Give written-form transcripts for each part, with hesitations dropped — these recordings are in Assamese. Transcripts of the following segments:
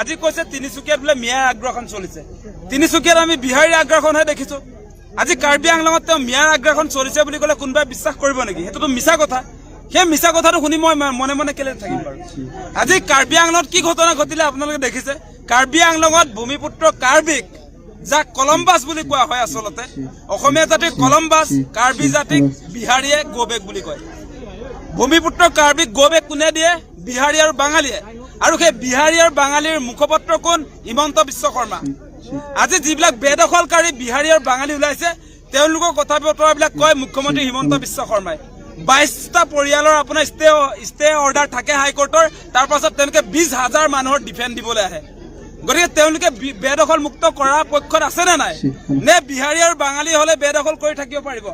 আজি কৈছে তিনিচুকীয়াত বোলে মিয়াৰ আগ্ৰাসন চলিছে। তিনিচুকীয়াত আমি বিহাৰীৰ আগ্ৰাসনহে দেখিছো। আজি কাৰ্বি আংলঙত তেওঁ মিয়াৰ আগ্ৰাসন চলিছে বুলি ক'লে কোনোবাই বিশ্বাস কৰিব নেকি? সেইটোতো মিছা কথা। সেই মিছা কথাটো শুনি মই মনে মনে কেলে থাকিম বাৰু? আজি কাৰ্বি আংলঙত কি ঘটনা ঘটিলে আপোনালোকে দেখিছে। কাৰ্বি আংলঙত ভূমিপুত্ৰ কাৰ্বিক, যাক কলম্বাছ বুলি কোৱা হয়, আচলতে অসমীয়া জাতিৰ কলম্বাছ, কাৰ্বি জাতিক বিহাৰীয়ে গোবেক বুলি কয়। ভূমিপুত্ৰ কাৰ্বিক গোবেক কোনে দিয়ে? বিহাৰী আৰু বাঙালীয়ে। আৰু সেই বিহাৰী আৰু বাঙালীৰ মুখপাত্ৰ কোন? হিমন্ত বিশ্ব শৰ্মা। আজি যিবিলাক বেদখলকাৰী বিহাৰী আৰু বাঙালী ওলাইছে, তেওঁলোকৰ কথা বতৰাবিলাক কয় মুখ্যমন্ত্ৰী হিমন্ত বিশ্ব শৰ্মাই। 22টা পৰিয়ালৰ আপোনাৰ ষ্টে অৰ্ডাৰ থাকে হাইকোৰ্টৰ, তাৰ পাছত তেওঁলোকে 20,000 মানুহৰ ডিফেন্স দিবলৈ আহে। গতিকে তেওঁলোকে বেদখল মুক্ত কৰাৰ পক্ষত আছে নে নাই? নে বিহাৰী আৰু বাঙালী হলে বেদখল কৰি থাকিব পাৰিব?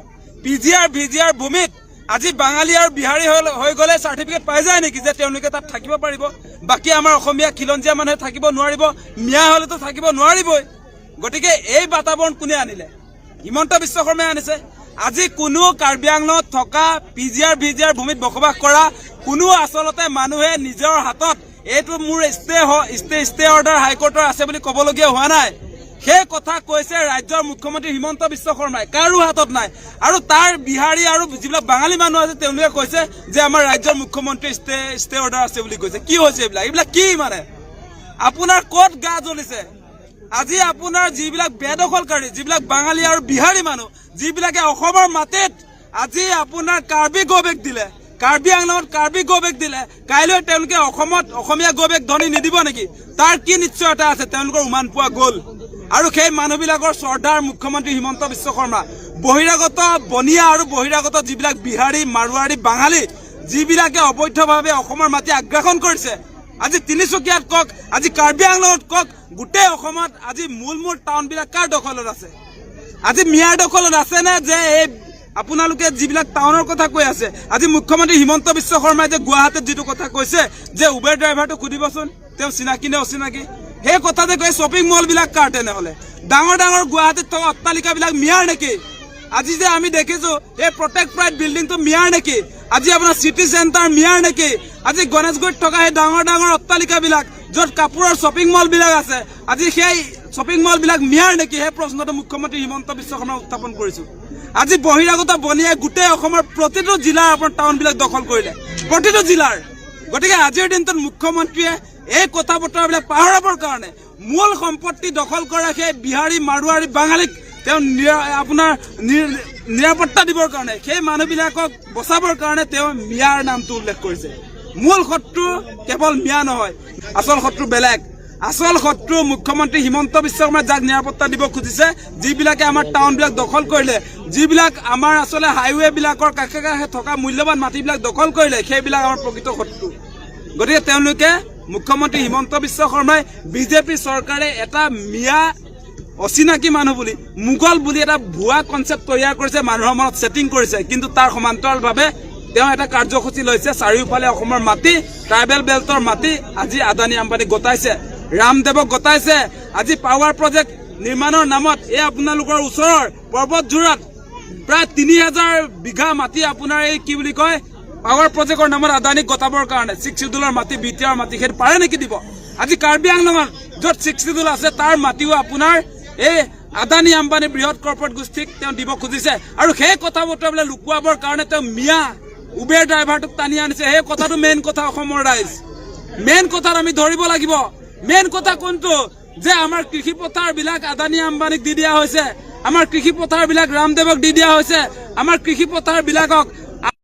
পিজিআৰ ভিজিআৰ ভূমিত আজি বাঙালী আৰু বিহাৰী হৈ গলে চাৰ্টিফিকেট পাই যায় নেকি যে তেওঁলোকে তাত থাকিব পাৰিব? বাকী আমাৰ অসমীয়া খিলঞ্জীয়া মানুহে থাকিব নোৱাৰিব, মিয়া হলেতো থাকিব নোৱাৰিবই। গতিকে এই বাতাবৰণ কোনে আনিলে? হিমন্ত বিশ্ব শৰ্মাই আনিছে। আজি কোনো কাৰ্বি আংলঙত থকা পিজিআৰ ভিজিআৰ ভূমিত বসবাস কৰা কোনো আচলতে মানুহে নিজৰ হাতত এইটো মোৰ ষ্টে অৰ্ডাৰ হাইকোৰ্টৰ আছে বুলি ক'বলগীয়া হোৱা নাই। সেই কথা কৈছে ৰাজ্যৰ মুখ্যমন্ত্ৰী হিমন্ত বিশ্ব শৰ্মাই, কাৰো হাতত নাই। আৰু তাৰ বিহাৰী আৰু যিবিলাক বাঙালী মানুহ আছে তেওঁলোকে কৈছে যে আমাৰ ৰাজ্যৰ মুখ্যমন্ত্ৰী ষ্টে অৰ্ডাৰ আছে বুলি কৈছে। কি হৈছে এইবিলাক কি মানে? আপোনাৰ ক'ত গা জ্বলিছে? আজি আপোনাৰ যিবিলাক বেদখলকাৰী, যিবিলাক বাঙালী আৰু বিহাৰী মানুহ, যিবিলাকে অসমৰ মাটিত আজি আপোনাৰ কাৰ্বি গোবেক দিলে, কাৰ্বি আংলঙত কাৰ্বি গোবেক দিলে, কাইলৈ তেওঁলোকে অসমত অসমীয়া গোবেক ধনি নিদিব নেকি? তাৰ কি নিশ্চয়তা আছে? তেওঁলোকৰ উমান পোৱা গ'ল। আৰু সেই মানুহবিলাকৰ শ্ৰদ্ধাৰ মুখ্যমন্ত্ৰী হিমন্ত বিশ্ব শৰ্মা। বহিৰাগত বনিয়া আৰু বহিৰাগত যিবিলাক বিহাৰী, মাৰোৱাৰী, বাঙালী, যিবিলাকে অবৈধভাৱে অসমৰ মাটি আগ্ৰাসন কৰিছে, আজি তিনিচুকীয়াত কওক, আজি কাৰ্বি আংলঙত কওক, গোটেই অসমত আজি মূল টাউনবিলাক কাৰ দখলত আছে? আজি মিয়াৰ দখলত আছে নে? যে এই আপোনালোকে যিবিলাক টাউনৰ কথা কৈ আছে, আজি মুখ্যমন্ত্ৰী হিমন্ত বিশ্ব শৰ্মাই যে গুৱাহাটীত যিটো কথা কৈছে যে উবেৰ ড্ৰাইভাৰটো সুধিবচোন তেওঁ চিনাকি নে অচিনাকি, সেই কথা যে কৈ শ্বপিং মল বিলাক কাৰ? তেনেহলে ডাঙৰ ডাঙৰ গুৱাহাটীত থকা অট্টালিকাবিলাক মিয়াৰ নেকি? আজি যে আমি দেখিছো এই প্ৰটেক্ট প্ৰাইড বিল্ডিংটো মিয়াৰ নেকি? আজি আপোনাৰ চিটি চেণ্টাৰ মিয়াৰ নেকি? আজি গণেশগুৰিত থকা সেই ডাঙৰ ডাঙৰ অট্টালিকাবিলাক য'ত কাপোৰৰ শ্বপিং মল বিলাক আছে, আজি সেই শ্বপিং মল বিলাক মিয়াৰ নেকি? সেই প্ৰশ্নটো মুখ্যমন্ত্ৰী হিমন্ত বিশ্ব শৰ্মাই উত্থাপন কৰিছো। আজি বহিৰাগত বনিয়াই গোটেই অসমৰ প্ৰতিটো জিলাৰ আপোনাৰ টাউন বিলাক দখল কৰিলে, প্ৰতিটো জিলাৰ। গতিকে আজিৰ দিনটোত মুখ্যমন্ত্ৰীয়ে এই কথা বতৰাবিলাক পাহৰাবৰ কাৰণে, মূল সম্পত্তি দখল কৰা সেই বিহাৰী, মাৰোৱাৰী, বাঙালীক তেওঁ আপোনাৰ নিৰাপত্তা দিবৰ কাৰণে, সেই মানুহবিলাকক বচাবৰ কাৰণে তেওঁ মিয়াৰ নামটো উল্লেখ কৰিছে। মূল শত্ৰু কেৱল মিয়া নহয়, আচল শত্ৰু বেলেগ। আচল শত্ৰু মুখ্যমন্ত্ৰী হিমন্ত বিশ্ব শৰ্মাই যাক নিৰাপত্তা দিব খুজিছে, যিবিলাকে আমাৰ টাউনবিলাক দখল কৰিলে, যিবিলাক আমাৰ আচলতে হাইৱে বিলাকৰ কাষে কাষে থকা মূল্যৱান মাটিবিলাক দখল কৰিলে, সেইবিলাক আমাৰ প্ৰকৃত শত্ৰু। গতিকে তেওঁলোকে মুখ্যমন্ত্ৰী হিমন্ত বিশ্ব শৰ্মাই, বিজেপি চৰকাৰে এটা মিয়া অচিনাকি মানুহ বুলি, মোগল বুলি এটা ভুৱা কনচেপ্ট তৈয়াৰ কৰিছে, মানুহৰ মনত ছেটিং কৰিছে। কিন্তু তাৰ সমান্তৰালভাৱে তেওঁ এটা কাৰ্যসূচী লৈছে, চাৰিওফালে অসমৰ মাটি, ট্ৰাইবেল বেল্টৰ মাটি আজি আদানী আম্বানী গতাইছে, ৰামদেৱক গতাইছে। আজি পাৱাৰ প্ৰজেক্ট নিৰ্মাণৰ নামত এই আপোনালোকৰ ওচৰৰ পৰ্বতযোৰাত প্ৰায় 3000 বিঘা মাটি আপোনাৰ এই কি বুলি কয় পাৱাৰ প্ৰজেক্টৰ নামত আদানীক গতাবৰ কাৰণে 6 শিডিউলৰ মাটি, বিটিআৰ মাটি, সেইটো পাৰে নেকি দিব? আজি কাৰ্বি আংলঙত য'ত 6 শিডিউল আছে তাৰ মাটিও আপোনাৰ এই আদানী আম্বানী বৃহৎ কৰ্পৰেট গোষ্ঠীক তেওঁ দিব খুজিছে। আৰু সেই কথা বতৰাবিলাক লুকুৱাবৰ কাৰণে তেওঁ মিয়া উবেৰ ড্ৰাইভাৰটোক টানি আনিছে। সেই কথাটো মেইন কথা। অসমৰ ৰাইজ মেইন কথাত আমি ধৰিব লাগিব। মেইন কথা কোনটো? যে আমাৰ কৃষি পথাৰ বিলাক আদানী আম্বানীক দি দিয়া হৈছে, আমাৰ কৃষি পথাৰ বিলাক ৰামদেৱক দি দিয়া হৈছে, আমাৰ কৃষি পথাৰ বিলাকক